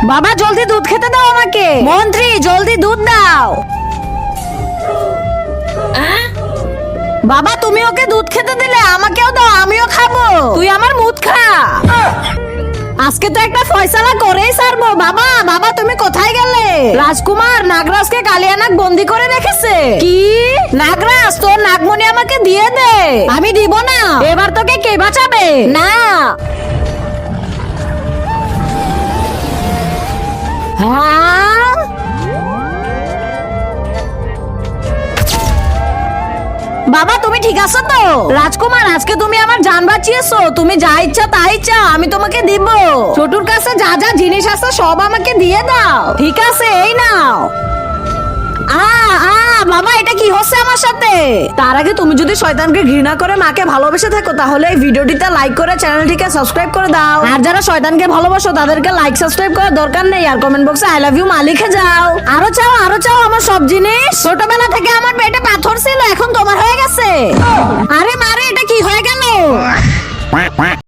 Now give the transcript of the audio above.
বাবা জলদি দুধ খেতে দাও আমাকে। মন্ত্রী জলদি দুধ দাও। বাবা তুমি ওকে দুধ খেতে দিলে, আমাকেও দাও, আমিও খাবো। তুই আমার মুদ খা। আজকে তো একটা ফয়সালা করেই ছাড়বো। বাবা বাবা তুমি কোথায় গেলে? রাজকুমার নাগরাজকে কালিয়ানাগ বন্দি করে রেখেছে। কি? নাগরাজ তোর নাগমণি আমাকে দিয়ে দে। আমি দিব না। এবার তোকে কে বাঁচাবে? না। হ্যাঁ বাবা তুমি ঠিক আছো তো? রাজকুমার আজকে তুমি আমার জান বাঁচিয়েছো। তুমি যা ইচ্ছা তাই চাও, আমি তোমাকে দিব। ছোটুর কাছে যা যা জিনিস আছে সব আমাকে দিয়ে দাও। ঠিক আছে এই নাও। বাবা এটা কি হচ্ছে আমার সাথে? তার আগে তুমি যদি শয়তানকে ঘৃণা করে মাকে ভালোবেসে থাকো তাহলে এই ভিডিওটিতে লাইক করে চ্যানেলটিকে সাবস্ক্রাইব করে দাও। আর যারা শয়তানকে ভালোবাসো তাদেরকে লাইক সাবস্ক্রাইব করার দরকার নেই, আর কমেন্ট বক্সে আই লাভ ইউ মা লিখে যাও। আরো চাও আমার সব জিনিস। ছোটবেলা থেকে আমার পেটে পাথর ছিল, এখন তোমার হয়ে গেছে।